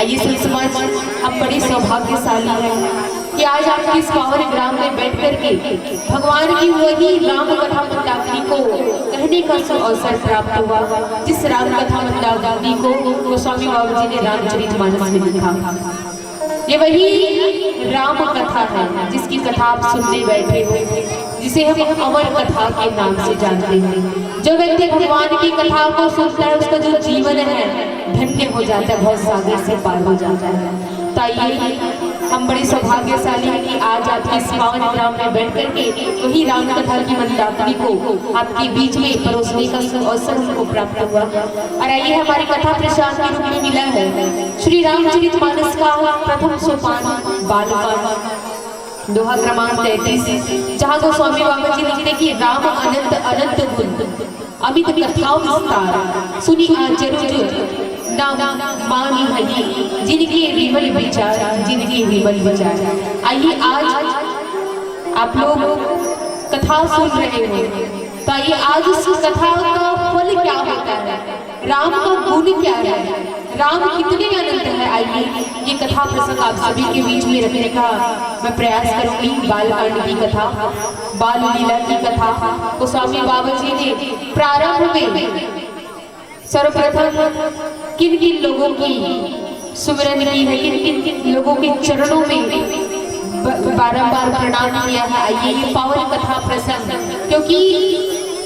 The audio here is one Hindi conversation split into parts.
आइए संत समाज, हम बड़े सौभाग्यशाली हैं कि आज आपके इस पावन ग्राम में बैठ करके भगवान की वही राम कथा मंदाकिनी को कहने का अवसर प्राप्त हुआ, जिस राम कथा मंदाकिनी को गोस्वामी बाबा जी ने रामचरितमानस में लिखा। ये वही राम कथा है जिसकी कथा आप सुनने बैठे हो, जिसे हम अमर कथा के नाम से जानते हैं। जो व्यक्ति भगवान की कथा को सुनता है उसका जो जीवन है धन्य हो जाता है, बहुत सागर से पार हो जाता है। तो आइए, हम बड़े सौभाग्यशाली हैं कि आज आपके इस पावन ग्राम में बैठ करके वही राम कथा की मंदाकिनी को आपके बीच में परोसने का अवसर हमको प्राप्त हुआ। और आइए, हमारी कथा प्रसाद के रूप में मिला है श्री रामचरितमानस का प्रथम सोपान बालकांड, दोहा क्रमांक 33, जहाँ गोस्वामी बाबा जी लिखते कि राम अनंत अनंत गुण अमित कथाओं विस्तार सुनी आज जरूर नाम मानी हई जिनके विमल विचार, जिनके विमल विचार। आइए, आज आप लोग कथा सुन रहे हो, तो आइए आज उस कथा का फल क्या होता है, राम का गुण क्या है, राम कितने अनंत है। आइए, ये कथा प्रसंग आप सभी के बीच में रखने का मैं प्रयास करूंगी। बालकांड की कथा, बाल लीला की कथा गोस्वामी बाबा जी ने प्रारंभ में सर्वप्रथम किन किन लोगों की सुमिरन की है, किन किन लोगों के चरणों में बारंबार प्रणाम किया है। आइए, ये पावन कथा प्रसंग, क्योंकि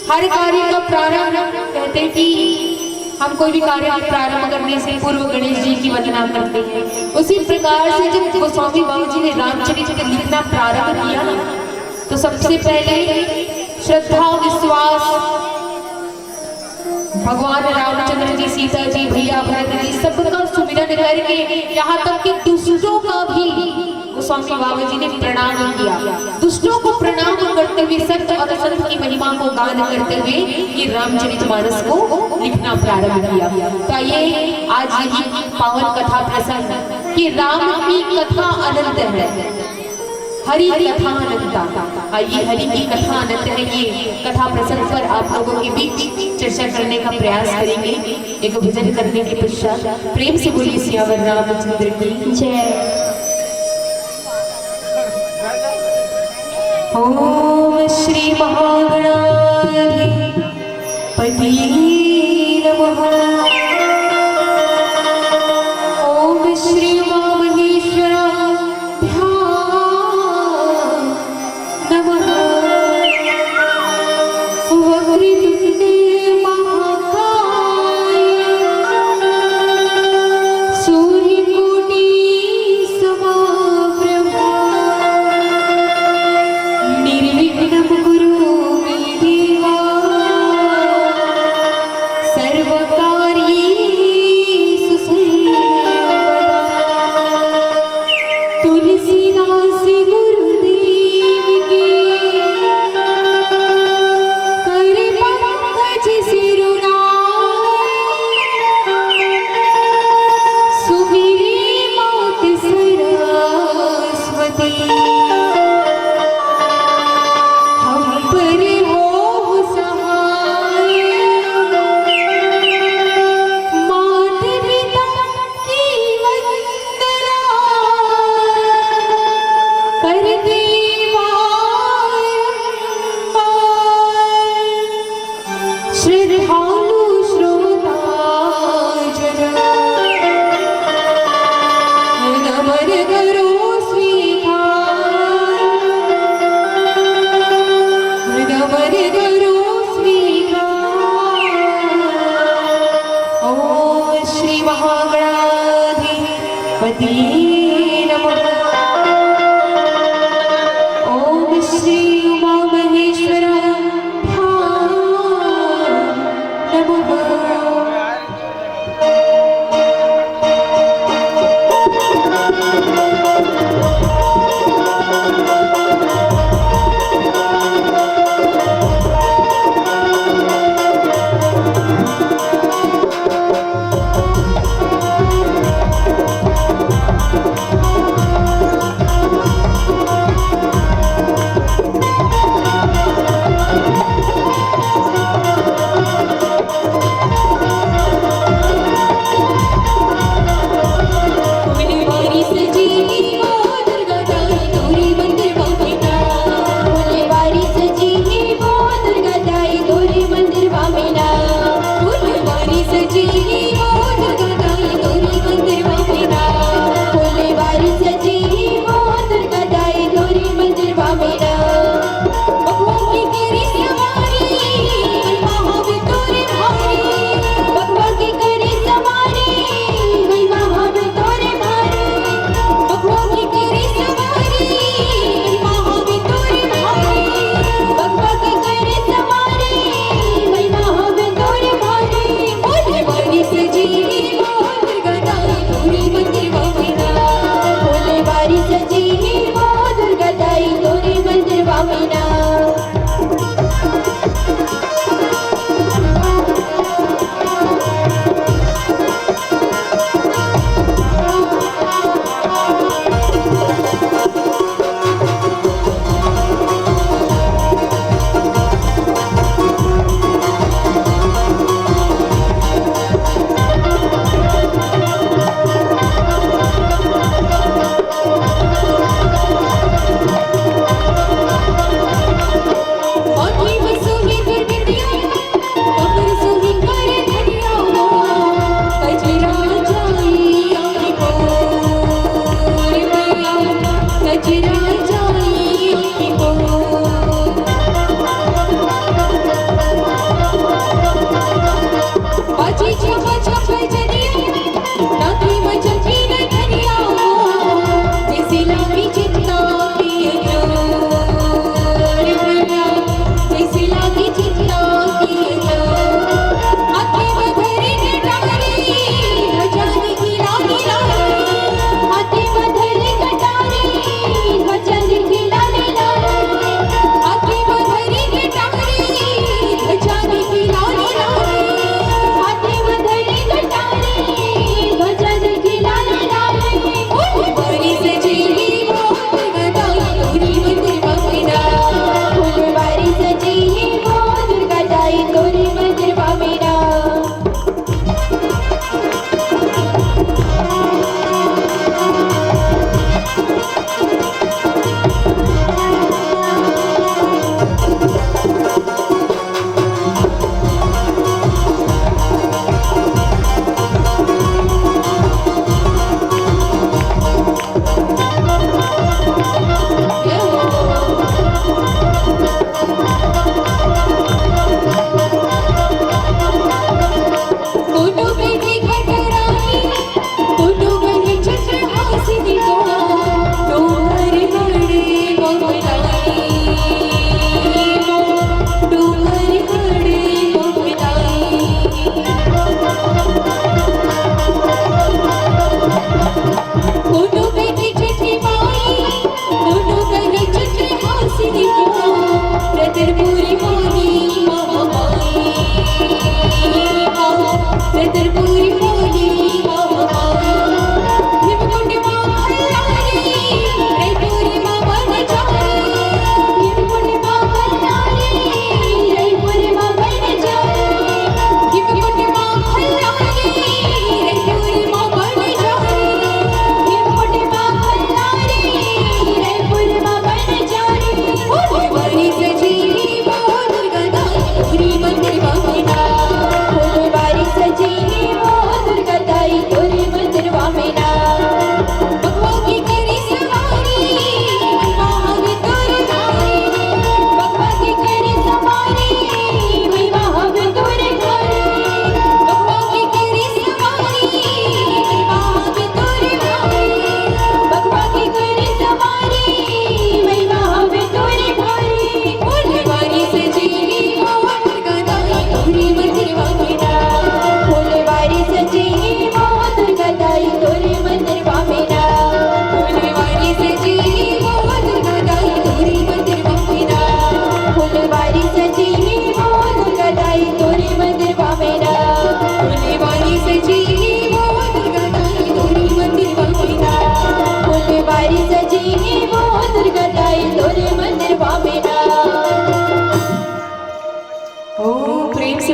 हर कार्य का प्रारंभ कहते हैं कि हम कोई भी कार्य प्रारंभ करने से पूर्व गणेश जी की वंदना करते हैं। उसी प्रकार से जब गोस्वामी बाबा जी ने रामचरित लिखना प्रारंभ किया ना, तो सबसे पहले श्रद्धा विश्वास भगवान रामचंद्र जी, सीता जी, भैया भरत जी सबका सुमिरन करके यहाँ तक कि दुष्टों का भी गोस्वामी बाबा जी ने प्रणाम किया। दुष्टों को प्रणाम करते हुए, संत और संत की महिमा को गान करते हुए ये रामचरितमानस को लिखना प्रारंभ किया। तो आइए, आज यही पावन कथा प्रसंग कि राम की कथा अनंत है, हरि कथा अनंता। आइए, हरि की कथा अनंत है, ये कथा प्रसंग पर आप लोगों के बीच चर्चा करने का प्रयास करेंगे। एक भजन करने के पश्चात प्रेम से बोलिए सियावर रामचंद्र की जय। ओम श्री महागणाधिपतये नमः। ओम श्री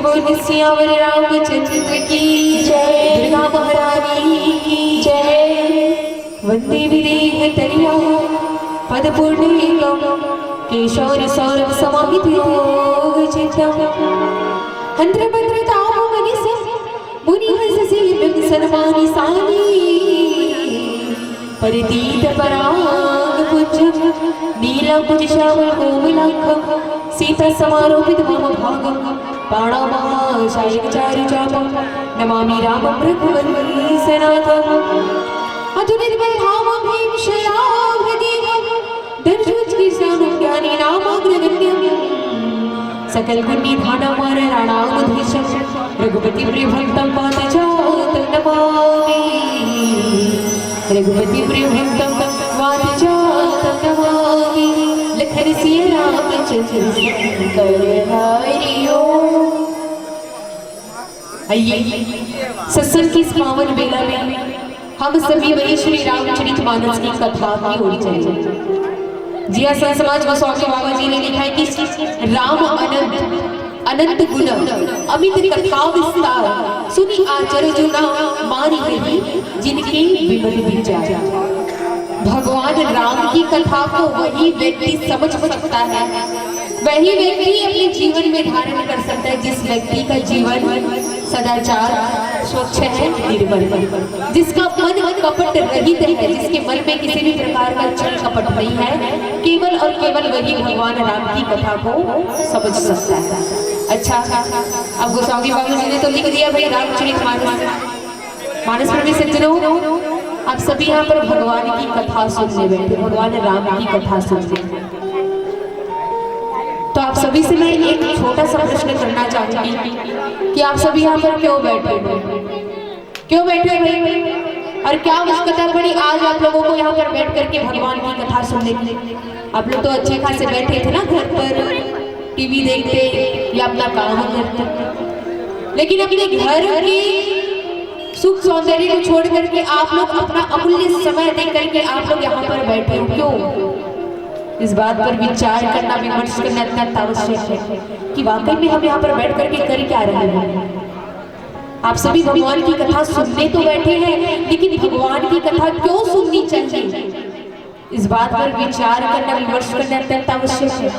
बोल सियावर रामचंद्र की जय, दुर्गा महारानी की जय। वंदे विदेह तरिया पद पूर्णेकम केशौर सौरभ समाहित योग चित्तम हंत्र भद्र ताप मनिस मुनि हंस से सन्मानि सानी परितीत पराग पुंज नीला कुज श्यामल कोमलांगम सीता समारोपित मम भागम बाणामहाशायक चारु चापम नमामि रामं रघुवंशनाथम अतुलित बलधामं हिमशरावदेवं दर्शोत्कृष्टानं ज्ञानी नामाग्रगण्यं सकल गुणनिधानमर राणावधीशं रघुपति प्रियभक्तं पादचातं नमामि रघुपति प्रियभक्तं पादचातं नमामि लखन सिया रामचंद्र कर हरि ओम। आइए सत्संग की इस पावन बेला में हम सभी वही श्री रामचरितमानस की कथा की ओर चले। जिया संत समाज गोस्वामी बाबा जी ने लिखा है कि राम अनंत गुण अमित कथा विस्तार सुनी आचर जो ना मारी गई जिनके विमल विचार। भगवान राम की कथा को वही व्यक्ति समझ सकता है, वही व्यक्ति अपने जीवन में धारण कर सकता है जिस व्यक्ति का जीवन सदाचार स्वच्छ है, निर्मल, जिसका मन कपट रहित है, जिसके मन में किसी भी प्रकार का छल कपट नहीं है, केवल और केवल वही भगवान राम की कथा को समझ सकता है। अच्छा, अब गोस्वामी बाबा जी ने तो लिख दिया भाई रामचरितमानस। मानस प्रेमी सज्जनों, आप सभी यहाँ पर भगवान की कथा सुनने बैठे, भगवान राम की कथा सुनने। तो आप सभी से मैं एक छोटा सा प्रश्न करना चाहूंगी कि आप सभी यहाँ पर क्यों बैठे हैं, क्यों बैठे हैं और क्या आवश्यकता पड़ी आज आप लोगों को यहाँ पर बैठ करके भगवान की कथा सुनने के लिए? आप लोग तो अच्छे खासे बैठे थे ना घर पर टीवी देखते या अपना काम करते, लेकिन अपने घर की सुख सौंदर्य को छोड़ करके आप लोग अपना अमूल्य समय दे करके आप लोग यहाँ पर बैठे हो, क्यों? इस बात पर विचार करना, विमर्श करना अत्यंत आवश्यक है कि वाकई में हम यहाँ पर बैठ करके कर क्या रहे हैं। आप सभी भगवान की कथा सुनने तो बैठे हैं, लेकिन भगवान की कथा क्यों सुननी चाहिए, इस बात पर विचार करना, विमर्श करना अत्यंत आवश्यक है।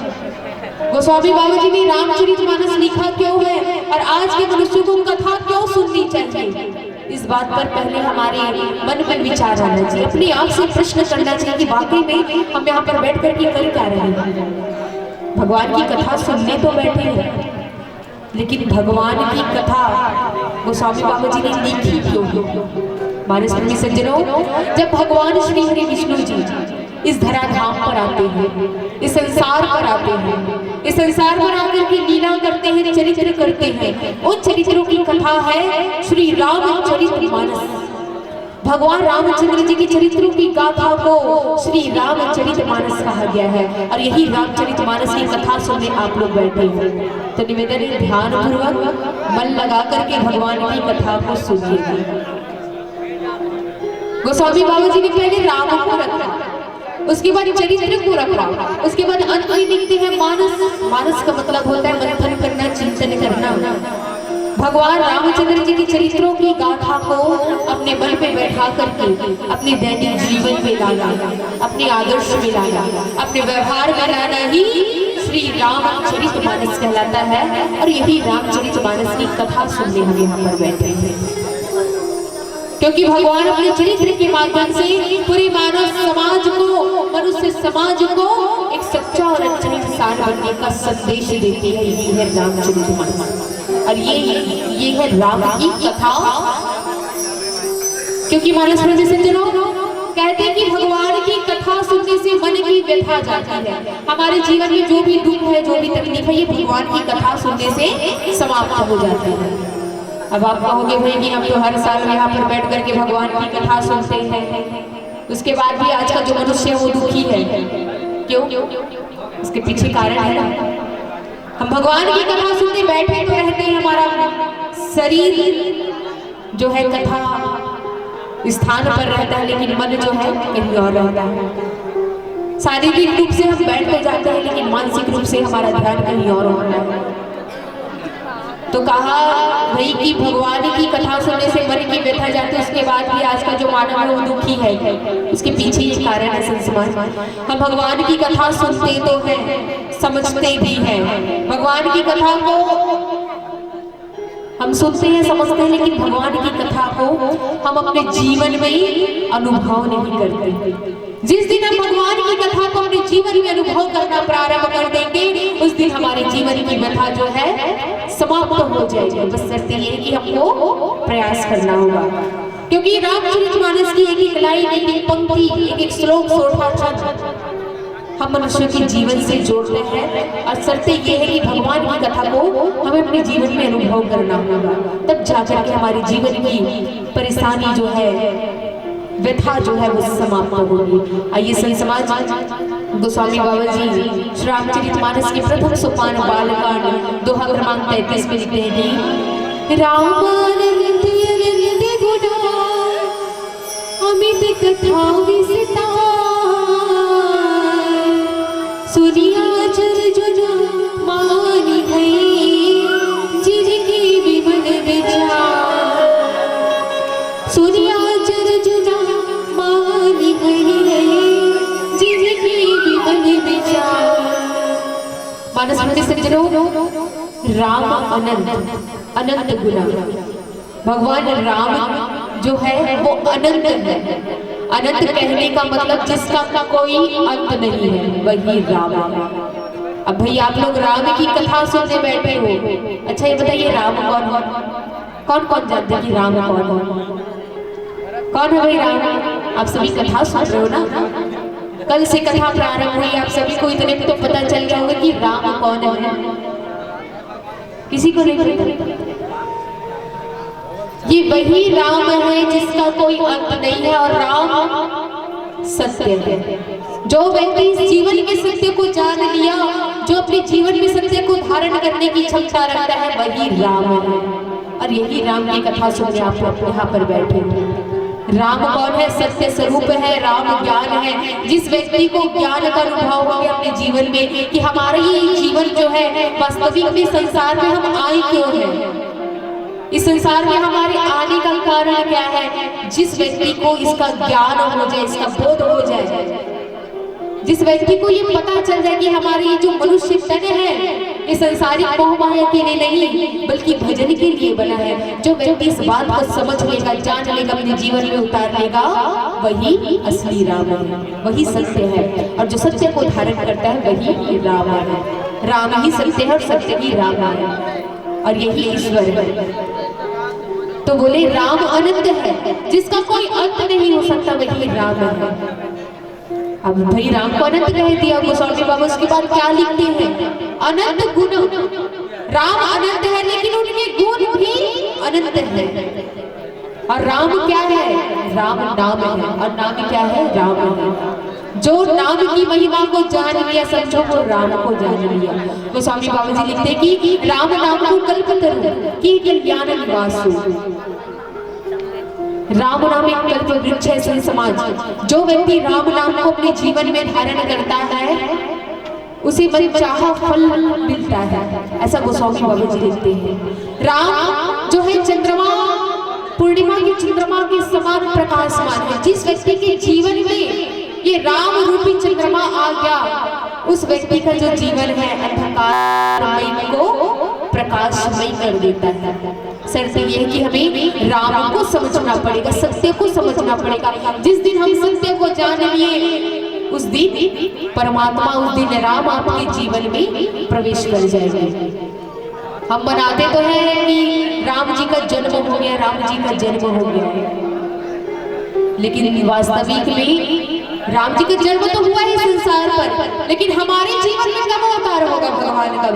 गोस्वामी बाबा जी ने रामचरितमानस लिखा क्यों है और आज के मनुष्यों को कथा क्यों सुननी चाहिए, इस बात पर पहले हमारे मन में विचार आना चाहिए, अपने आप से प्रश्न करना चाहिए कि वाकई में हम यहाँ पर बैठ करके कर क्या रहे हैं। भगवान की कथा सुनने तो बैठे हैं, लेकिन भगवान की कथा गोस्वामी बाबा जी ने लिखी क्यों? मानस प्रेमी सज्जनों, जब भगवान श्री हरि विष्णु जी इस धराधाम पर आते हैं, इस संसार पर आते हैं, इस संसार पर आकर के लीला करते हैं, चरित्र करते हैं, उन चरित्रों की कथा है श्री रामचरितमानस। भगवान रामचंद्र जी के चरित्रों की गाथा को श्री रामचरितमानस कहा गया है और यही रामचरितमानस की कथा सुनने आप लोग बैठे हैं। तो निवेदन है ध्यान पूर्वक मन लगा करके भगवान की कथा को सुनिए। गोस्वामी बाबा जी ने पहले राम को रखा, उसके बाद चरित्र को रखा, उसके बाद अंत में लिखते हैं मानस। मानस का मतलब होता है मंथन करना, चिंतन करना। भगवान रामचंद्र जी के चरित्रों की गाथा को अपने मन पे बैठा करके अपने दैनिक जीवन में लाना, अपने आदर्श में लाना, अपने व्यवहार में लाना ही श्री रामचरितमानस कहलाता है। और यही रामचरितमानस की कथा सुनने हम यहाँ पर बैठे हैं, क्योंकि भगवान अपने चरित्र के माध्यम से पूरे मानव समाज को, मनुष्य समाज को एक सच्चा और अच्छा इंसान बनने का संदेश देते हैं। ये है रामचरितमानस और ये है राम की कथा। क्योंकि मानस प्रेमी सज्जनों कहते हैं कि भगवान की कथा सुनने से मन की व्यथा जाती है, हमारे जीवन में जो भी दुख है, जो भी तकलीफ है, ये भगवान की कथा सुनने से समाप्त हो जाती है। अब आप कहोगे भाई कि हम तो हर साल यहाँ पर बैठ करके भगवान की कथा सुनते हैं, उसके बाद भी आज का जो मनुष्य है वो दुखी है, क्यों? उसके पीछे कारण है ना, हम भगवान की कथा सुनते बैठे तो रहते हैं, हमारा शरीर जो है कथा स्थान पर रहता है, लेकिन मन जो है कहीं और रहता है। शारीरिक रूप से हम बैठ तो जाते हैं, लेकिन मानसिक रूप से हमारा ध्यान कहीं और होता है। तो कहा भाई कि भगवान की कथा सुनने से मन की व्यथा जाती है, उसके बाद भी आज का जो मानव है वो दुखी है। उसके पीछे ये कारण है संसार। हम भगवान की कथा सुनते तो हैं, समझते भी हैं, भगवान की कथा को हम सुनते हैं, समझते हैं, लेकिन भगवान की कथा को हम अपने जीवन में अनुभव नहीं करते। जिस दिन हम भगवान की कथा को अपने जीवन में अनुभव करना प्रारंभ कर देंगे, उस दिन हमारे जीवन की व्यथा जो है समाप्त हो जाएगी। बस शर्त ये है कि हमको प्रयास करना होगा, क्योंकि रामचरितमानस की एक एक लाइन, एक एक पंक्ति, एक एक श्लोक, सोठा छंद हम मनुष्य के जीवन से जोड़ते हैं। और शर्त ये है कि भगवान की कथा को हमें अपने जीवन में अनुभव करना होगा, तब जाकर के हमारे जीवन की परेशानी जो है, व्यथा जो है वो समाप्त होगी। आइए संत समाज गोस्वामी बाबा जी श्री रामचरितमानस के प्रथम सोपान बालकांड दोहा क्रमांक 33 में लिखते हैं कि रामानंद अनंत गुणा अमित कथा विस्तार, सुनिया चर मानी गई जिनके विमल विचार, सुनिया चर मानी गई जिनके विमल विचार। मानस मंदिर सज्जनों, राम अनंत गुना, भगवान राम जो है वो अनंत है। अनंत कहने का मतलब जिसका कोई अंत नहीं है, वही राम है। अब भाई आप लोग राम की कथा सुनने बैठे हो, अच्छा ये बताइए राम कौन कौन जानते हैं कि राम कौन है भाई राम? आप सभी कथा सुन रहे हो ना, कल से कथा प्रारंभ हुई, आप सभी को इतने तो पता चल गया होगा कि राम कौन है। किसी को नहीं पता? ये वही राम है जिसका कोई अंत नहीं है, और राम सत्य है। जो व्यक्ति इस जीवन के सत्य को जान लिया, जो अपने जीवन में सत्य को धारण करने की क्षमता रखता है, वही राम है। और यही राम की कथा सुनने आप यहाँ पर बैठे हैं। राम कौन है? सत्य स्वरूप है, राम ज्ञान है। जिस व्यक्ति को ज्ञान का अनुभव हो गया अपने जीवन में कि हमारा ये जीवन जो है वास्तविक में संसार में हम आए क्यों हैं, इस संसार में हमारे आने का कारण क्या है, जिस व्यक्ति को इसका ज्ञान हो जाए, इसका बोध हो जाए, जिस व्यक्ति को ये पता चल जाए कि हमारे ये जो मनुष्य तन है ये संसारिक मोह माया के लिए नहीं बल्कि भजन के लिए बना है, जो व्यक्ति इस बात को समझ लेगा, जान लेगा, अपने जीवन में उतार लेगा, वही असली राम है, वही सत्य है। और जो सत्य को धारण करता है वही राम है। राम ही सत्य है और सत्य ही राम है, और यही ईश्वर है। तो बोले राम अनंत है, जिसका कोई अंत नहीं हो सकता, वही राम है। अब भाई राम को अनंत कह दिया गोस्वामी बाबा, उसके बाद क्या लिखते हैं? अनंत गुण। राम अनंत है लेकिन उनके गुण भी अनंत है। और राम क्या है? राम नाम है, और नाम क्या है? राम है। जो नाम की महिमा को जान लिया, समझो वो राम को जान लिया। गोस्वामी बाबा जी लिखते कि राम नाम को कल्पतरु की कल्याण निवासु। राम नाम एक कल्प वृक्ष है। संत समाज, जो व्यक्ति राम नाम को अपने जीवन में धारण करता है उसे मनचाहा फल मिलता है, ऐसा गोस्वामी बाबा जी लिखते हैं। राम जो है चंद्रमा, पूर्णिमा के चंद्रमा के समान प्रकाशमान है। जिस व्यक्ति के जीवन में ये राम रूपी चंद्रमा आ गया, उस व्यक्ति का जो जीवन है अंधकारमय को प्रकाशमय कर देता है। शर्त यह है कि हमें राम को समझना पड़ेगा, सत्य को समझना पड़ेगा। जिस दिन हम सत्य को जान लिए, उस दिन परमात्मा, उस दिन राम आपके जीवन में प्रवेश कर जाएगा। हम मनाते तो हैं कि राम जी का जन्म हो गया, राम जी का जन्म हो गया, लेकिन वास्तविक में राम जी का जन्म तो हुआ है संसार पर, लेकिन हमारे जीवन में कब अवतार होगा भगवान का?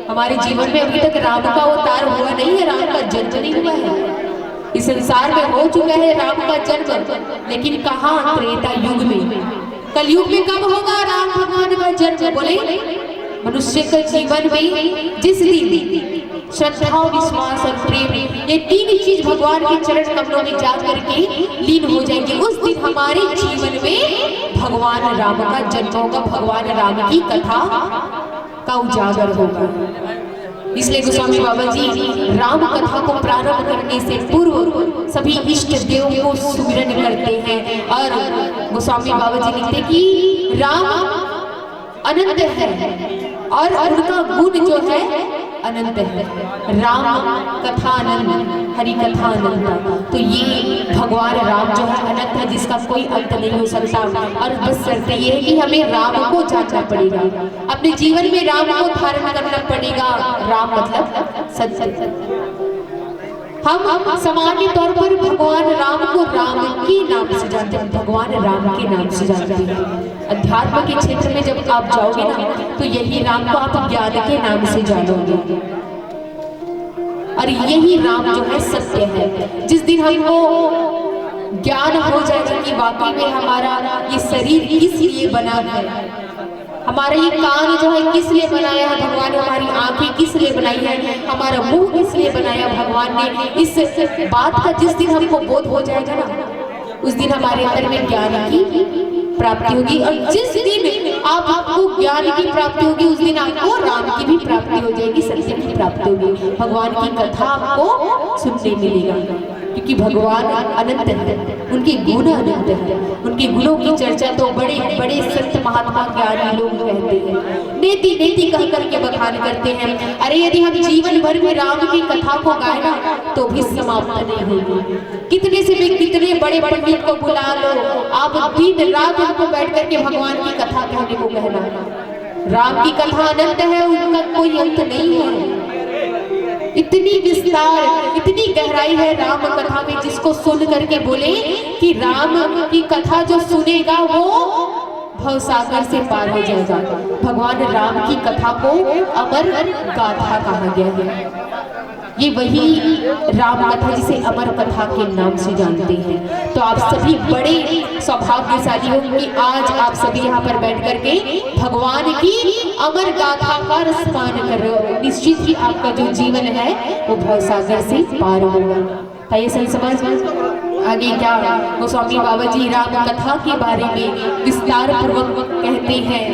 हमारे जीवन में अभी तक राम का अवतार हुआ नहीं है, राम का जन्म नहीं हुआ है। इस संसार में हो चुका है राम का जन्म, लेकिन कहाँ? त्रेता युग में। कलयुग में कब होगा राम भगवान का जन्म? बोले मनुष्य के जीवन में जिस दिन श्रद्धा, विश्वास और प्रेम, ये तीन चीज भगवान के चरण कमलों में जा करके लीन हो जाएंगे, उस दिन हमारे जीवन में भगवान राम का जन्म होगा, भगवान राम की कथा का उजागर होगा। इसलिए गोस्वामी बाबा जी राम कथा को प्रारंभ करने से पूर्व सभी इष्ट देव को सुमिरन करते हैं। और गोस्वामी बाबा जी लिखते कि राम अनंत है और उनका गुण जो है अनंत है। राम कथा अनंत, हरि कथा अनंत। तो ये भगवान राम जो है अनंत है, जिसका कोई अंत नहीं हो सकता। और बस शर्त ये है कि हमें राम को जानना पड़ेगा, अपने जीवन में राम को धारण करना पड़ेगा। राम मतलब सत्य। हम सामान्य तौर पर भगवान राम को राम के नाम से जानते हैं, भगवान राम के नाम से जानते हैं। अध्यात्म के क्षेत्र में जब आप जाओगे ना, तो यही राम को आप ज्ञान के नाम से जानोगे। और यही राम जो है सत्य है। जिस दिन हमको ज्ञान हो जाएगा कि वाकई में हमारा ये शरीर किस लिए बना है, हमारा ये कान जो है किस लिए बनाया है भगवान ने, हमारी आंखें किस लिए बनाई है, हमारा मुंह किस लिए बनाया भगवान ने, इस बात का जिस दिन हमको बोध हो जाएगा ना, उस दिन हमारे अंदर में ज्ञान की प्राप्ति होगी। और जिस दिन आपको ज्ञान की प्राप्ति होगी, उस दिन आपको राम की भी प्राप्ति हो जाएगी, सत्य की प्राप्ति होगी। भगवान की कथा आपको सुनने मिलेगा, क्योंकि भगवान अनंत है, उनके गुण अनंत है। उनके गुणों की चर्चा तो बड़े बड़े संत महात्मा ज्ञानी लोग कहते हैं, नेति नेति कह करके बखान करते हैं। अरे यदि हम जीवन भर में राम की कथा को गाए ना, तो भी समाप्त नहीं होगी। कितने से भी कितने बड़े पंडित को बुला लो, आप दिन रात उनको बैठ करके भगवान की कथा कहने को कहना। राम की कथा अनंत है, उनका कोई अंत नहीं है। इतनी विस्तार, इतनी गहराई है राम कथा में, जिसको सुन करके बोले कि राम की कथा जो सुनेगा वो भवसागर से पार हो जाएगा। भगवान राम की कथा को अमर गाथा कहा गया है। ये वही राम कथा जिसे अमर कथा के नाम से जानते हैं। तो आप सभी बड़े सौभाग्यशाली हो कि आज आप सभी यहाँ पर बैठ करके भगवान की अमर गाथा का रसपान कर रहे हो। निश्चित ही आपका जो जीवन है वो भवसागर से पार होगा। ये सही समझ आगे क्या गोस्वामी बाबा जी राम कथा के बारे में विस्तार पूर्वक कहते हैं।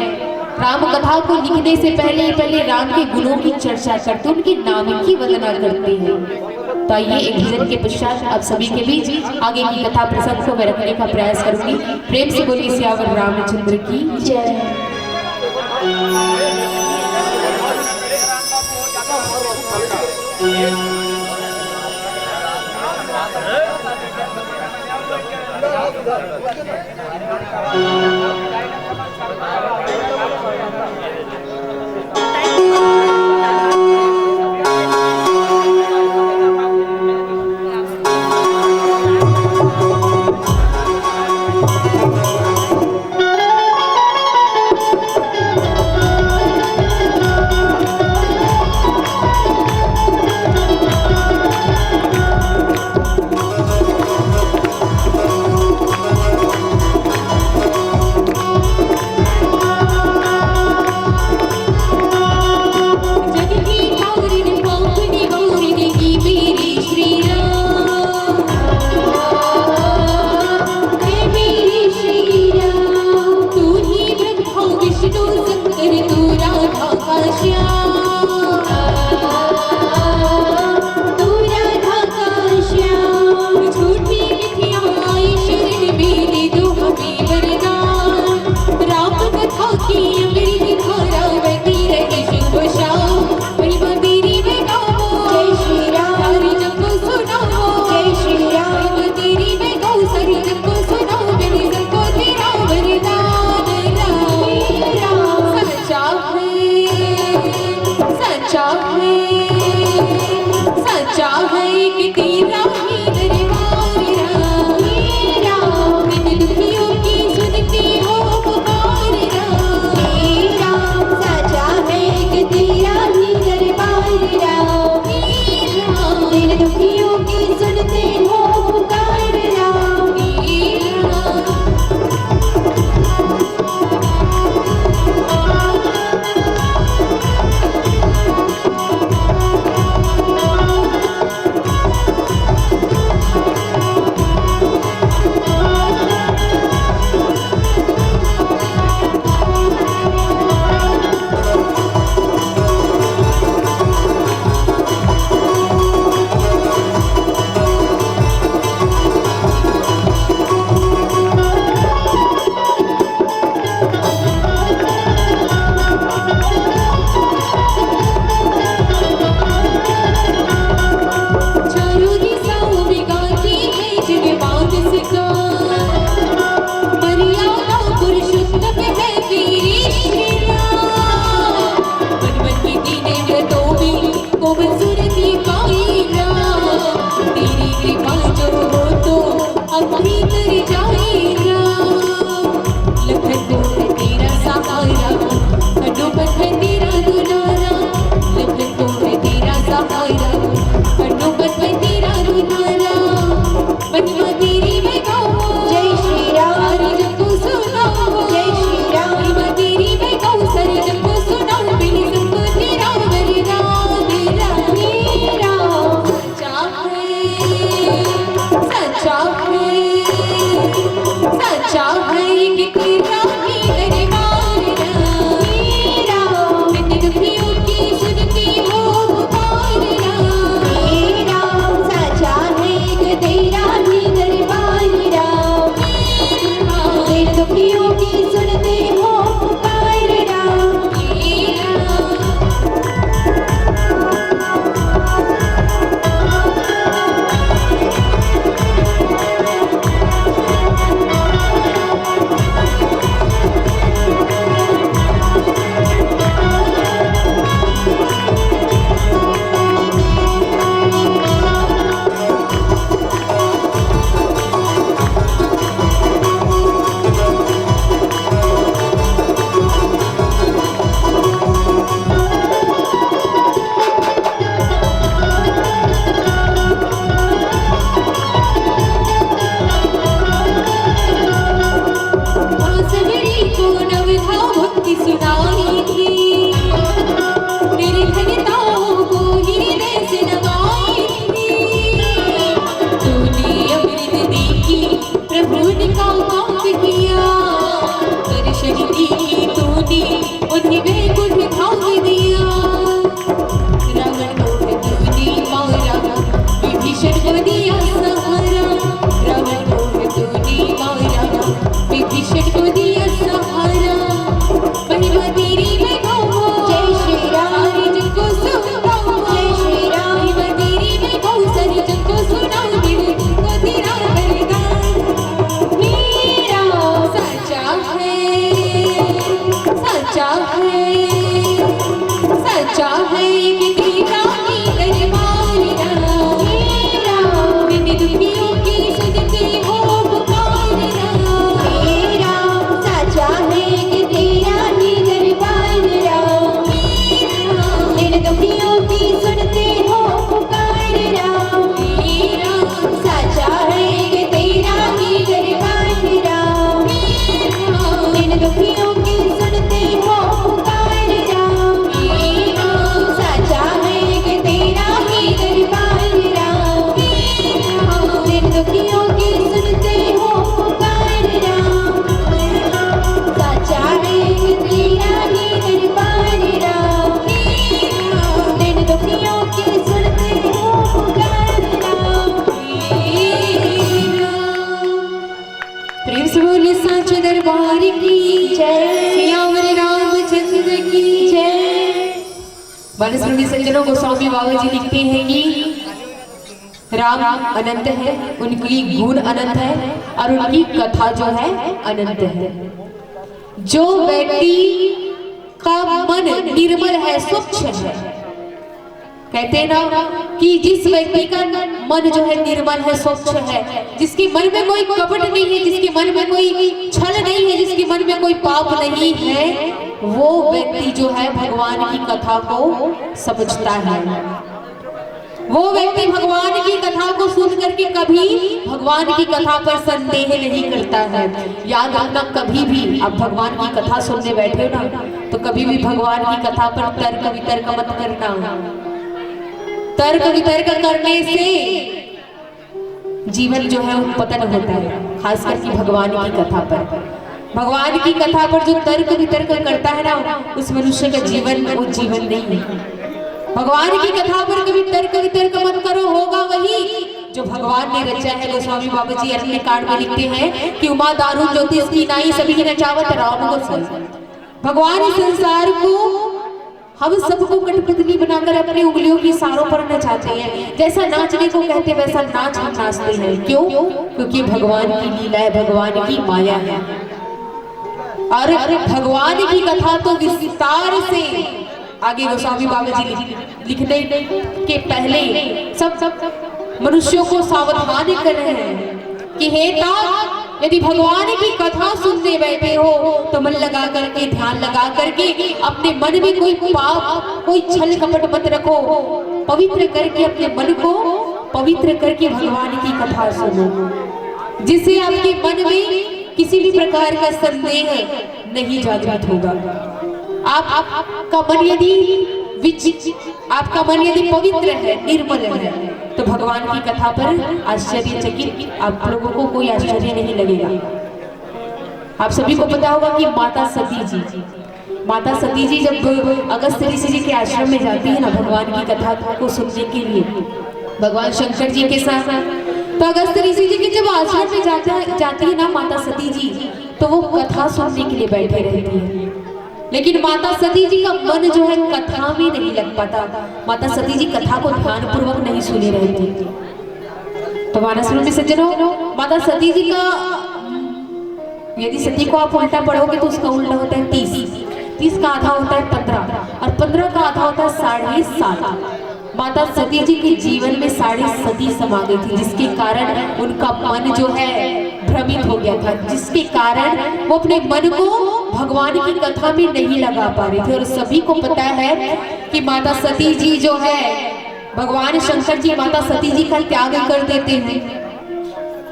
राम कथा को लिखने से पहले राम के गुणों की चर्चा करते, उनके नाम की वंदना करते हैं। तो ये एक भजन के पश्चात आप सभी के बीच आगे की कथा प्रसंग को मैं रखने का प्रयास करूंगी। प्रेम से बोलिए सियावर रामचंद्र की जय। भीतर जाएगा लखन तो है तेरा सहारा हनुमत है तेरा दुलारा लखन तो है तेरा सहारा हनुमत है तेरा दुलारा महिमा तेरी मैं गाऊं जय श्री राम सारे जग को सुनाऊं जय श्री राम महिमा तेरी मैं गाऊं सारे जग को सुनाऊं मेरी सबको तेरा बलिदान तेरा मेरा सच्चा है कि तेरा ही दरबार मेरा नित्य दुखियों की सुनती हो पुकारना मेरा सच्चा है कि तेरा ही दरबार नित्य दुखियों की सुनते हो पुकारना सुनाई थी मेरे धन्यताओं को हीरे से नवाई थी तूने अमृत देखी प्रभु ने कामत किया दर्शन दी तूने उन्हें वैकुंठ धाम दिया रावण को तूने मारा विभीषण को दिया सहारा रावण को तूने मारा विभीषण को दिया सहारा महिमा तेरी मैं गाऊं जय श्री राम सारे जग को सुनाऊं जय श्री राम महिमा तेरी मैं गाऊं सारे जग को सुनाऊं मेरे को तेरा बलिदान मेरा सच्चा है कि तेरा ही दरबार मेरा नित्य दुखियों की सुनते हो पुकारना मेरा सच्चा है कि तेरा ही दरबार नित्य दुखियों की सुनते हो पुकारना मेरा सच्चा है कि तेरा ही दरबार नित्य दुखियों की सुनते हो पुकारना मेरा सच्चा है कि तेरा ही दरबार नित्य दुखियों की सुनते हो पुकारना सच्चा है कि तेरा ही दरबार नित्य दुखियों की सुनते हो पुकारना प्रेम से बोले साचे दरबार की जय सियावर रामचंद्र की जय। बालसुनी सज्जनों गोस्वामी बाबा जी लिखते हैं कि राम अनंत है उनकी गुण अनंत है और उनकी कथा जो है अनंत है। जो व्यक्ति का मन निर्मल है स्वच्छ है कहते हैं ना कि जिस व्यक्ति का मन जो है निर्मल है स्वच्छ है जिसके मन में कोई कपट नहीं है जिसके मन में कोई छल नहीं है जिसके मन में कोई पाप नहीं है वो व्यक्ति जो है भगवान की कथा को समझता है। वो व्यक्ति भगवान की कथा को सुन करके कभी भगवान की कथा पर संदेह नहीं करता है। याद रखना कभी भी आप भगवान की कथा सुनने बैठे हो ना तो कभी भी भगवान की कथा पर तर्क वितर्क मत करना। तर्क वितर्क करने से जीवन जो है वो पतन होता है। खास करके भगवान की कथा पर भगवान की कथा पर जो तर्क वितर्क करता है ना उस मनुष्य का जीवन वो जीवन नहीं है। भगवान की कथा पर कभी तर्क वितर्क मत करो होगा वही जो भगवान ने रचा है। गोस्वामी बाबा जी अरण्य कांड में लिखते हैं कि उमा दारू ज्योतिष की नाई सभी नचावत राम को सही। भगवान इस संसार को हम सबको कठपुतली बनाकर अपनी उंगलियों की सारों पर नचाते हैं। जैसा नाचने को कहते वैसा नाच हम नाचते हैं। क्यों? क्योंकि भगवान की लीला है, भगवान की माया है। और भगवान की कथा तो विस्तार से आगे गोस्वामी बाबा जी लिखने के पहले सब मनुष्यों को सावधान कर रहे हैं कि हे तात, यदि भगवान की कथा सुनने बैठे हो तो मन लगा करके, ध्यान लगा करके अपने मन में कोई पाप, कोई छल कपट मत रखो। पवित्र करके अपने मन को पवित्र करके भगवान की कथा सुनो, जिससे आपके मन में किसी भी प्रकार का संदेह नहीं जागृत होगा। आपका मन यदि आपका मन यदि पवित्र है, निर्मल है, तो भगवान की कथा पर आश्चर्यचकित आप लोगों को कोई आश्चर्य नहीं लगेगा। आप सभी को पता होगा कि माता सती जी जब अगस्त्य ऋषि जी के आश्रम में जाती है ना भगवान की कथा को सुनने के लिए भगवान शंकर जी के साथ, तो अगस्त्य ऋषि जी के जब आश्रम में जाती है ना माता सती जी, तो वो कथा सुनने के लिए बैठे रहती है। लेकिन माता सती जी का मन जो है कथा में नहीं लग पाता। माता सती जी कथा को ध्यान पूर्वक नहीं सुने रहती। तो मानस में सज्जनों, माता सती जी का यदि सती को आप उल्टा पढ़ोगे तो उसका उल्टा होता है 30 का आधा होता है 15 और 15 का आधा होता है 7.5। माता सती जी के जीवन में 7.5 सदी समा गई थी, जिसके कारण उनका मन जो है भ्रमित हो गया था, जिसके कारण वो अपने मन को भगवान की कथा में नहीं लगा पा रहे थे। और सभी को पता है कि माता सती जी जो है, भगवान शंकर जी माता सती जी का त्याग कर देते हैं।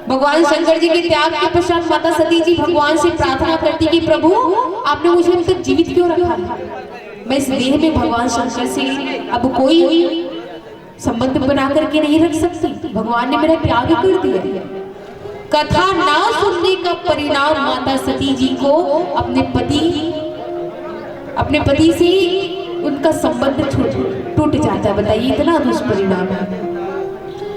भगवान शंकर जी के त्याग के पश्चात माता सती जी भगवान से प्रार्थना करती कि प्रभु आपने मुझे अब तक जीवित क्यों रखा, मैं इस देह में भगवान शंकर से अब कोई संबंध बना करके नहीं रख सकती, भगवान ने मेरा त्याग कर दिया। कथा ना सुनने का परिणाम माता सती जी को अपने पति से उनका संबंध टूट जाता है। बताइए इतना दुष्परिणाम है।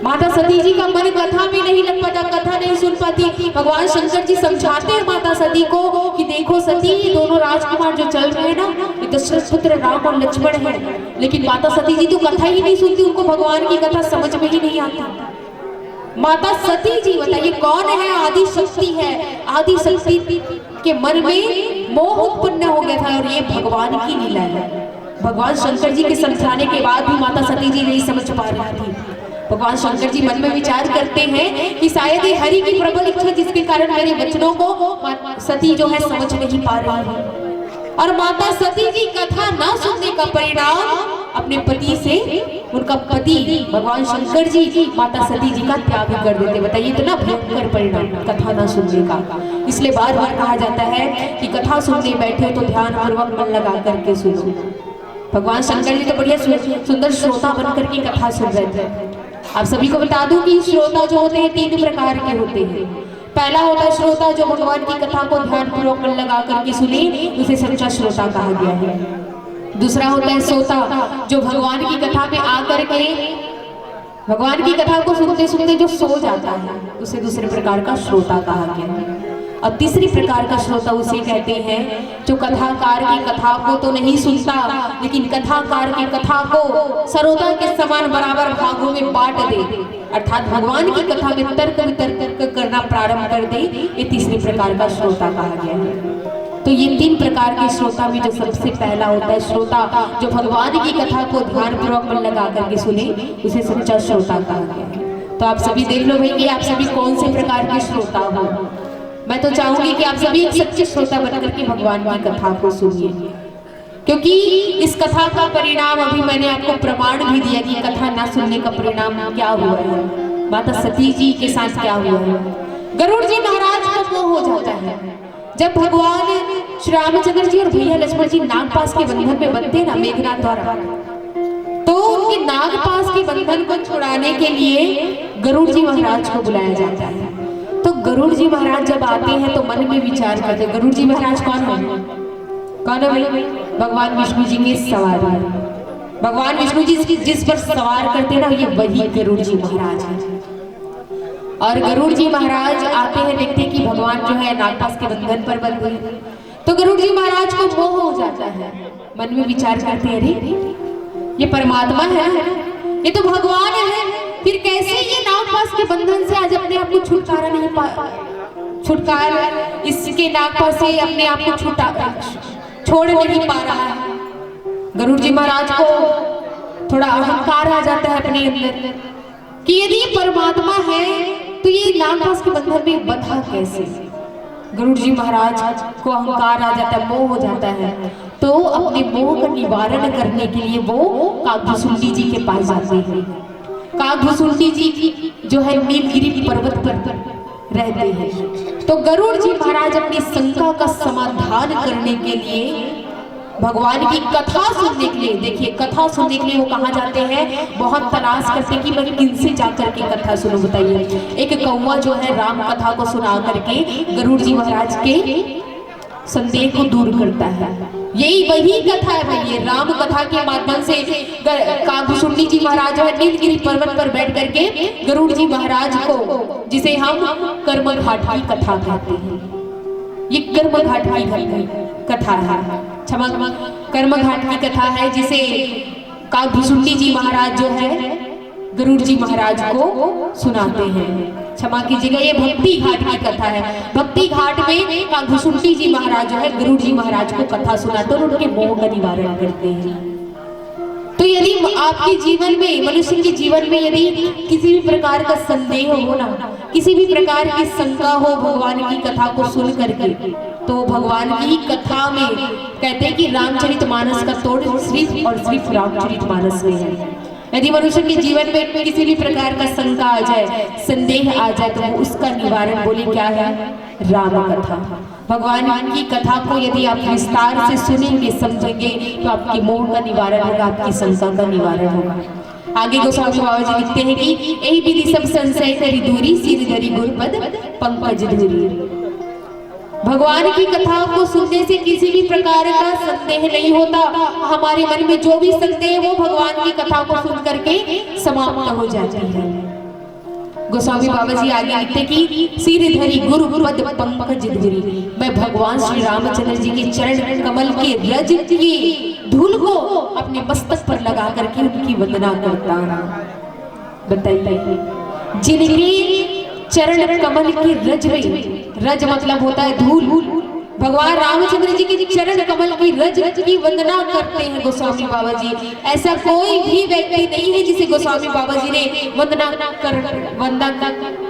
माता सती जी का मन कथा में नहीं लग पाता, कथा नहीं सुन पाती। भगवान शंकर जी समझाते हैं माता सती को कि देखो सती, ये दोनों राजकुमार जो चल रहे हैं ना, ये दशरथ पुत्र राम और लक्ष्मण है। लेकिन माता सती जी तो कथा ही नहीं सुनती, उनको भगवान की कथा समझ में ही नहीं आती। माता सती जी बताइए कौन है? आदि शक्ति है। आदि शक्ति के मन में मोह उत्पन्न हो गया था और ये भगवान की लीला है। भगवान शंकर जी के समझाने के बाद भी माता सती जी नहीं समझ पा रही थी। भगवान शंकर जी मन में विचार करते हैं कि शायद ये हरि की प्रबल इच्छा जिसके कारण मेरे वचनों को सती जो है समझ नहीं पा रही है। और माता सती जी कथा ना सुनने का परिणाम अपने पति से, उनका पति भगवान शंकर जी माता सती जी का त्याग कर देते। बताइए इतना भयंकर परिणाम कथा ना सुनने का। इसलिए बार बार कहा जाता है कि कथा सुनने बैठे तो ध्यान पूर्वक मन लगा करके सुनो। भगवान शंकर जी तो बढ़िया सुंदर श्रोता बन करके कथा सुन रहे थे। आप सभी को बता दूं कि श्रोता जो होते हैं 3 प्रकार के होते हैं। पहला होता है श्रोता जो भगवान की कथा को ध्यान पूर्वक मन लगा करके सुने, उसे सच्चा श्रोता कहा गया है। दूसरा होता है श्रोता जो भगवान की कथा में आकर के भगवान की कथा को सुनते सुनते जो सो जाता है, उसे दूसरे प्रकार का श्रोता कहा गया है। और तीसरी प्रकार का श्रोता उसे कहते हैं जो कथाकार की कथा को तो नहीं सुनता, लेकिन कथाकार की कथा को सरोता के समान बराबर भागों में बांट दे, अर्थात भगवान की कथा में तर्क वितर्क करना प्रारंभ कर दे। ये तीसरे प्रकार का श्रोता कहा गया है। तो ये 3 प्रकार के श्रोता में जो सबसे पहला होता है श्रोता जो भगवान की कथा को ध्यान पूर्वक मन लगा करके सुने, उसे सच्चा श्रोता कहा गया है। तो आप सभी देख लो भाई कि आप सभी कौन से प्रकार के श्रोता हो। मैं तो चाहूंगी कि आप सभी एक सच्चे श्रोता बनकर के भगवान की कथा को सुनिए, क्योंकि इस कथा का परिणाम अभी मैंने आपको प्रमाण भी दिया कि कथा ना सुनने का परिणाम क्या हुआ है। माता सती जी के साथ क्या हुआ है? गरुड़ जी महाराज को मोह हो जाता है जब भगवान श्री रामचंद्र जी और भैया लक्ष्मण जी नागपाश के बंधन में बंधे ना मेघनाथ द्वारा, तो उनके नागपाश के बंधन को छुड़ाने के लिए गरुड़ जी महाराज को बुलाया जाता है। तो गरुड़ जी महाराज जब आते हैं तो मन में विचार करते हैं, गरुड़ जी महाराज कौन है? कौन है भाई? भगवान विष्णु जी के सवार है। भगवान विष्णु जी जिस पर सवार करते हैं ना, ये वही गरुड़ जी महाराज है। और गरुड़ जी महाराज आते हैं, देखते हैं कि भगवान जो है नागपाश के बंधन पर बंधे हैं। तो गरुड़ जी महाराज को मोह हो जाता है, मन में विचार करते हैं अरे ये परमात्मा है, ये तो भगवान है, फिर कैसे ये नागपाश के बंधन से आज अपने आप को छुटकारा नहीं छुटकारा इसके नागपाश से अपने आप को छोड़ नहीं पा रहा है। गरुड़ जी महाराज को थोड़ा अहंकार आ जाता है अपने अंदर कि यदि परमात्मा है तो ये नागपाश के बंधन में बंधा कैसे? गरुड़ जी महाराज को अहंकार आ जाता है, मोह हो जाता है, तो अपने मोह का निवारण करने के लिए वो काकभुसुंडी जी के पास जाते हैं। काकभुसुंडी जी जो है नीलगिरी पर्वत पर रहते हैं। तो गरुड़ जी महाराज अपनी शंका का समाधान करने के लिए भगवान की कथा सुनने के लिए, देखिए कथा सुनने के लिए वो कहाँ जाते हैं, बहुत तलाश करते हैं कि मैं किनसे जाकर के कथा सुनो। बताइए, एक कौवा जो है राम कथा को सुना करके गरुड़ जी महाराज के संदेह को दूर करता है। यही वही कथा है भाई, ये राम कथा के माध्यम से काकभुसुंडी जी महाराज जो है नीलगिरी पर्वत पर बैठ करके गरुड़ जी महाराज को, जिसे हम कर्मघाट की कथा कहते हैं, ये कर्मघाट की कथा है, क्षमा कर्मघाट की कथा है, जिसे काकभुसुंडी जी महाराज जो है गरुड़ जी महाराज को सुनाते हैं। क्षमा कीजिएगा, ये भक्ति घाट की कथा है। भक्ति घाट में काकभुसुंडी जी महाराज जो है गरुड़ जी महाराज को कथा सुनाते और उनके मोह का निवारण करते हैं। तो यदि आपके जीवन में, मनुष्य के जीवन में यदि किसी भी प्रकार का संदेह हो ना, किसी भी प्रकार की शंका हो भगवान की कथा को सुन करके, तो भगवान की कथा में कहते हैं कि रामचरितमानस का तोड़ सिर्फ और सिर्फ रामचरितमानस में है। यदि मनुष्य के जीवन में किसी भी प्रकार का शंका आ जाए, संदेह आ जाए, तो उसका निवारण बोले क्या है? राम कथा। भगवान की कथा को यदि आप विस्तार से सुनेंगे, समझेंगे, तो आपकी मोह का निवारण होगा, आपकी शंका का निवारण होगा। आगे गोस्वामी बाबा जी लिखते हैं कि यही विधि सब संशय करी दूरी, सिर धरी गुरुपद पंकज धूरी। भगवान की कथा को सुनने से किसी भी प्रकार का संदेह नहीं होता। हमारे मन में जो भी संदेह वो भगवान की कथा को सुन करके समाप्त हो जाती है। गोस्वामी बाबा जी आगे लिखते कि सिर धरी गुरुपद पंकज धूरी, मैं भगवान श्री रामचंद्र जी के चरण कमल के रज की धूल को अपने मस्तक पर लगा करके उनकी वंदना करता हूँ। बताइए, जिनके चरण कमल के रज में, रज मतलब होता है धूल, भगवान रामचंद्र जी के चरण कमल की रज की वंदना करते हैं गोस्वामी बाबा जी। ऐसा कोई भी व्यक्ति नहीं है जिसे गोस्वामी बाबा जी ने वंदना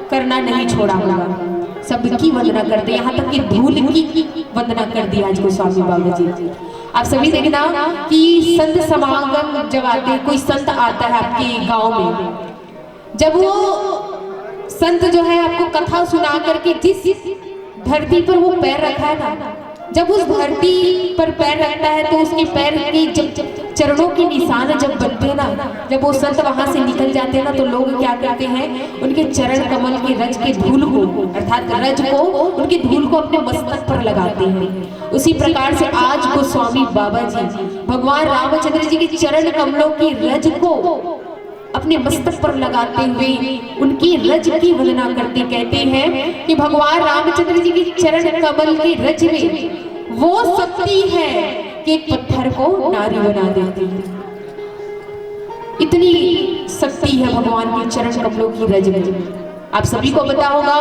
करना नहीं छोड़ा होगा। सबकी वंदना करते, यहाँ तक कि धूल की वंदना कर दी आज गोस्वामी बाबा जी। आप सभी देखना कि संत समागम जब आते, कोई संत आता है आपके गांव में, जब वो संत जो है आपको कथा सुना करके जिस धरती पर वो पैर रखा है ना, जब उस धरती पर पैर रखता है तो उसके पैर के जब चरणों के निशान जब बनते हैं ना, जब वो संत वहां से निकल जाते हैं ना, तो लोग क्या करते हैं, उनके चरण कमल के रज के धूल को, अर्थात रज को, उनके धूल को अपने मस्तक पर लगाते हैं। उसी प्रकार से आज गोस्वामी बाबा जी भगवान रामचंद्र जी के चरण कमलों की रज को अपने मस्तक पर लगाते हुए उनकी रज की वंदना करते, कहते हैं कि भगवान रामचंद्र जी के चरण कमल के रज में वो शक्ति है कि एक पत्थर को नारी बना देती है। इतनी शक्ति है भगवान के चरण कमलों की रज में। आप सभी को पता होगा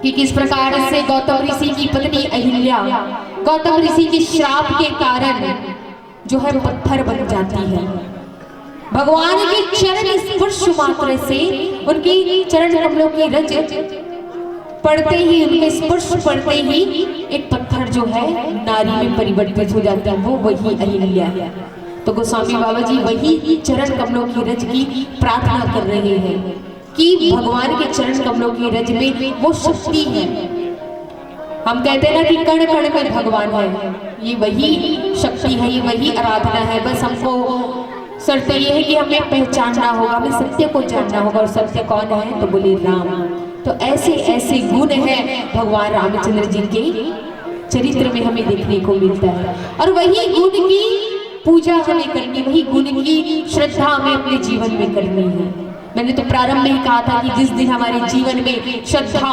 कि किस प्रकार से गौतम ऋषि की पत्नी अहिल्या गौतम ऋषि के श्राप के कारण जो है पत्थर बन जाती है। भगवान के चरण स्पर्श मात्र से, उनकी चरण कमलों की रज पड़ते ही, उनके स्पर्श पड़ते ही एक पत्थर जो है नारी में परिवर्तित हो जाता है, वो वही अहिल्या है। तो गोस्वामी बाबा जी वही चरण कमलों की रज की प्रार्थना कर रहे हैं कि भगवान के चरण कमलों की रज में वो शक्ति है। हम कहते हैं ना कि कण कण में भगवान है, ये वही शक्ति है, ये वही आराधना है। बस हमको शर्त ये है कि हमें पहचानना होगा, हमें सत्य को जानना होगा, और सत्य कौन है, तो बोले राम। तो ऐसे ऐसे गुण हैं भगवान रामचंद्र जी के चरित्र में हमें देखने को मिलता है, और वही गुण की पूजा हमें करनी, वही गुण की श्रद्धा हमें अपने जीवन में करनी है। मैंने तो प्रारंभ में ही कहा था कि जिस दिन हमारे जीवन में श्रद्धा,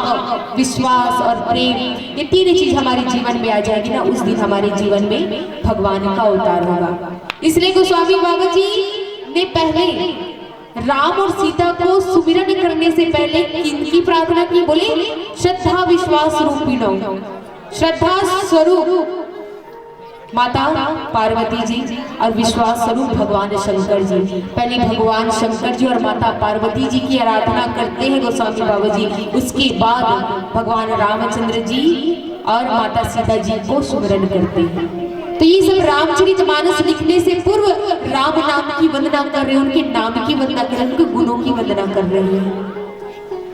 विश्वास और प्रेम, ये तीन चीज हमारे जीवन में आ जाएगी ना, उस दिन हमारे जीवन में भगवान का अवतार होगा। इसलिए गोस्वामी बाबा जी ने पहले राम और सीता को सुमिरन करने से पहले किनकी प्रार्थना की? बोले श्रद्धा विश्वास रूपिणो, श्रद्धा स्वरूप माता पार्वती जी और विश्वास स्वरूप भगवान शंकर जी। पहले भगवान शंकर जी और माता पार्वती जी की आराधना करते हैं गोस्वामी बाबा जी। उसके बाद भगवान रामचंद्र जी और माता सीता जी को सुमिरन करते हैं। तो ये सब रामचरितमानस लिखने से पूर्व राम नाम की वंदना कर रहे हैं, उनके नाम की वंदना कर रहे हैं, उनके गुणों की वंदना कर रहे हैं।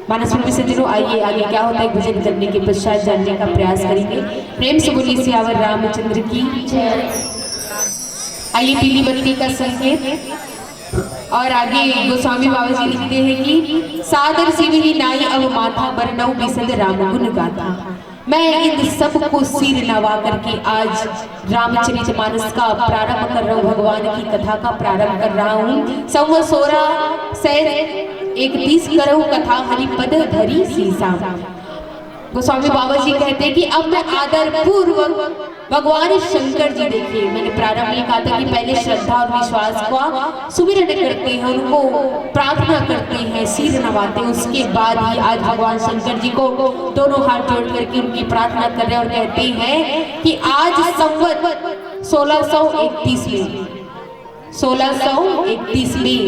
मानस में से दिनों आइए आगे क्या होता है भजन करने के पश्चात जानने का प्रयास करेंगे। प्रेम से बोलिए सियावर रामचंद्र की जय। आइए पीली बत्ती का संकेत और आगे गोस्वामी बाबा जी लिखते हैं कि सादर शिव ही नाई अब माथा बरनऊ बिसद राम गुण गाथा। मैं इन सब को सिर नवा करके आज रामचरितमानस का प्रारंभ कर रहा हूँ, भगवान की कथा का प्रारंभ कर रहा हूँ। संवत 1631 करहु कथा हरिपद धरी सीसा। गोस्वामी बाबा जी कहते हैं कि अब मैं आदर पूर्वक भगवान शंकर जी, देखिए मैंने प्रारंभ में कहा था कि पहले श्रद्धा और विश्वास का सुमिरन करते हैं, उनको प्रार्थना करते हैं, सिर नवाते हैं। उसके बाद ही आज भगवान शंकर जी को दोनों हाथ जोड़ करके उनकी प्रार्थना कर रहे हैं और कहते हैं कि आज संवत 1631 में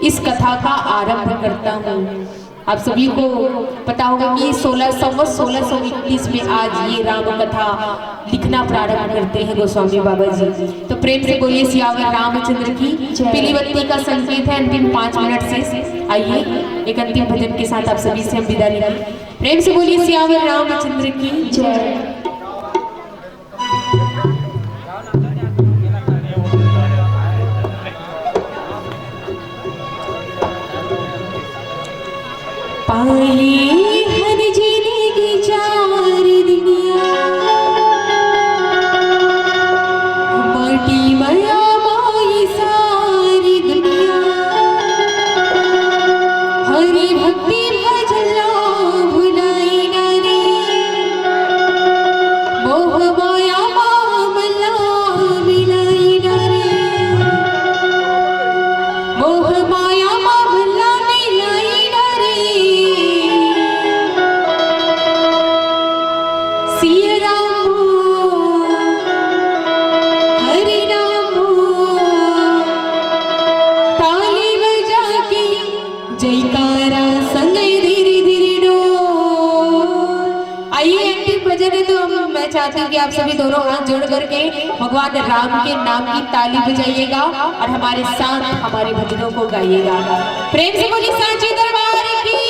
इस कथा का आरंभ करता हूँ। आप सभी को पता होगा कि 1621 में आज ये राम कथा लिखना प्रारंभ करते हैं गोस्वामी बाबा जी। तो प्रेम से बोलिए सियावर रामचंद्र की। पीली बत्ती का संकेत है अंतिम 5 मिनट से। आइए एक अंतिम भजन के साथ आप सभी से हम विदा लेंगे। प्रेम से बोलिए सियावर रामचंद्र की जय। पाली हर जिंदगी 4 दुनिया माटी माया माई सारी दुनिया। हरि भक्ति भजला भुलाई नारी मोह माया मामला मिलाई नारी। मोह माया मामला मिलाई नारी। सिया राम हरि राम ताली बजा के जयकारा संग धीरे धीरे डोल। आइए अंतिम भजन है तो मैं चाहती हूँ कि आप सभी दोनों हाथ जोड़ करके भगवान राम के नाम की ताली बजाइएगा और हमारे साथ हमारे भजनों को गाइएगा। प्रेम से बोलिए सांची दरबार की।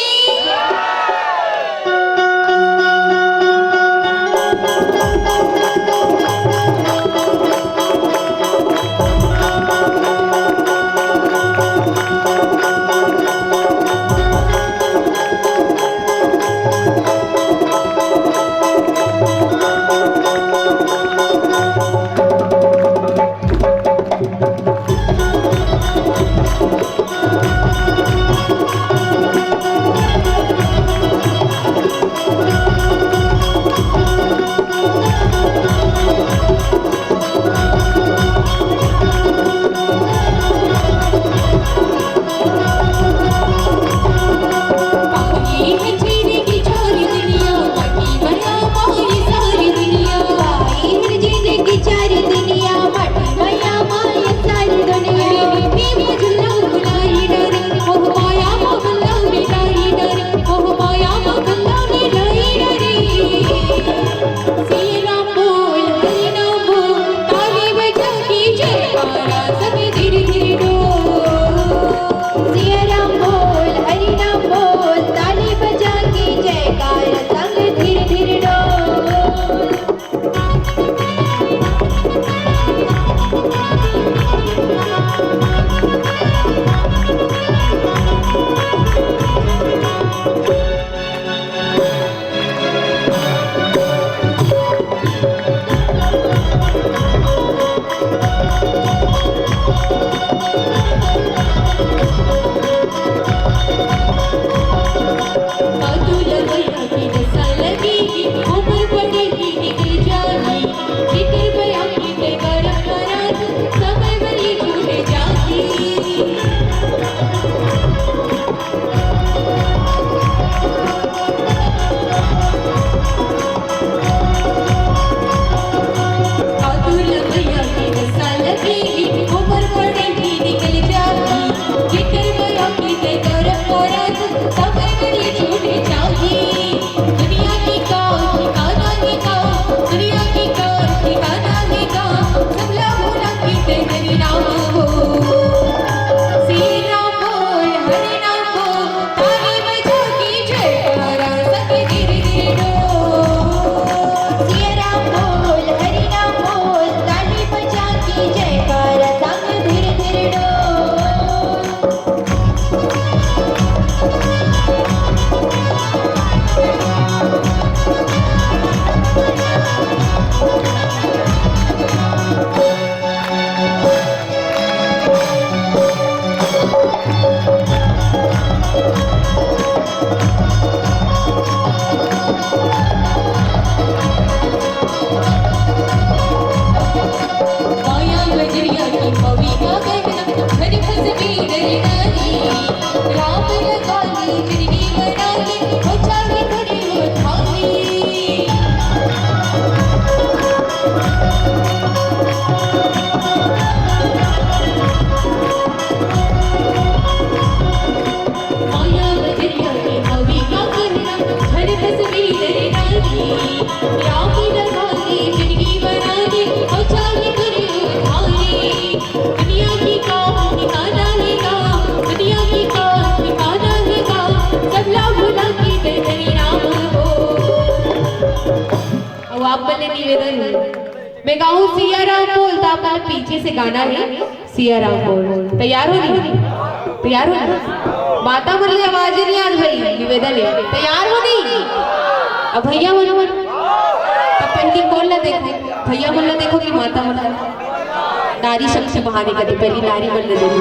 राम की रखाली जिंदगी बना दे और चाहे करे उधारी। दुनिया की काम निकाला है काम, दुनिया की काम निकाला है काम, सब लोग भुला के दे हरि नाम हो। अब आप बने निवेदन मैं गाऊं सिया राम बोल, तो आपका पीछे से गाना है सिया राम बोल। तैयार हो नहीं? तैयार हो नहीं? माता बोल रही आवाज नहीं आज भाई, निवेदन है तैयार हो नहीं? अब भैया बोलो तब पहली कौन ला देखो, भैया बोलना देखो कि माता बोलना? नारी शक्ति बहाने का, तो पहली नारी बोलने देखो।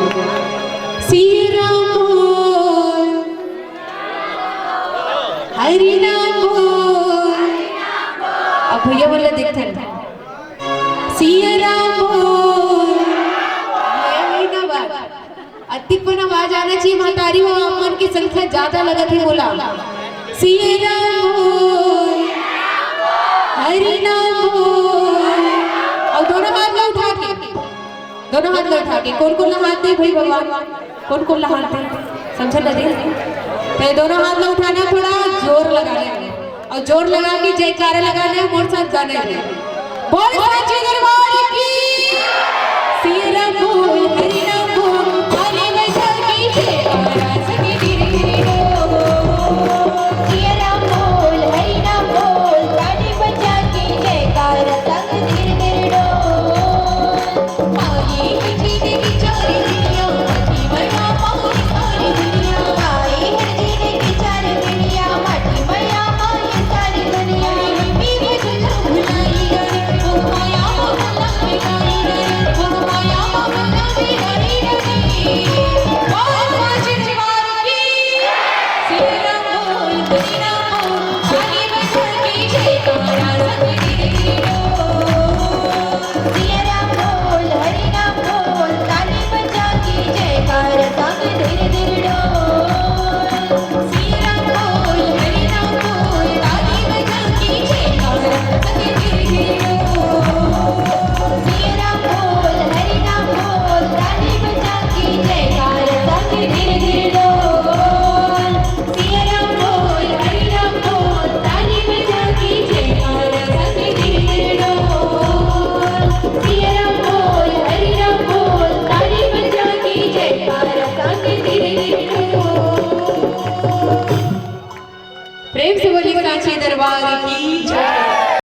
सिया राम बोल हरि नाम बोल। अब भैया बोलना देखते हैं सिया राम बोल। अधिक पण आवाज आना चाहिए महतारी हो, आप मन की संख्या ज्यादा लगत है बोला। सिया राम बोल हरि नाम बोल। और दोनों हाथ ला उठा के, दोनों हाथ ला उठा के, कौन कौन ला हाथ दे भाई भगवान, कौन कौन ला हाथ दे समझ ना दे। तो दोनों हाथ ला उठाना, थोड़ा जोर लगाना है और जोर लगा के जयकारा लगाना है, मोर साथ गाना है। बोल साचे दरबार की सिया राम बोल हरि नाम बोल, ताली बजा के जयकारा सके धीरे धीरे हो। सिया राम बोल हरि नाम बोल, ताली बजा के जयकारा संग धीरे धीरे डोल। माई है जीने की चारी दुनिया, मठी मैया माई सारी दुनिया। आई है जीने की चार दुनिया, मठी मैया माई सारी दुनिया। मी भजन भुलाई रे, ओ माया मोहल्ला में गाई रे, ओ माया मोहल्ला में गाई रे। बोल साचे दरबार की सिया राम बोल हरि नाम बोल, ताली बजा के जयकारा सके धीरे धीरे हो। सिया राम बोल हरि नाम बोल, ताली बजा के जयकारा संग धीरे धीरे डोल। सिया राम बोल हरि नाम बोल, ताली बजा के जयकारा सके धीरे धीरे हो। सिया राम बोल हरि नाम बोल, ताली बजा के जयकारा संग धीरे धीरे डोल। सिया राम बोल हरि नाम बोल, ताली बजा के जयकारा सके धीरे धीरे हो। सिया राम बोल हरि नाम बोल, ताली बजा के जयकारा संग धीरे धीरे डोल। प्रेम से बोलिए साचे दरबार की जय।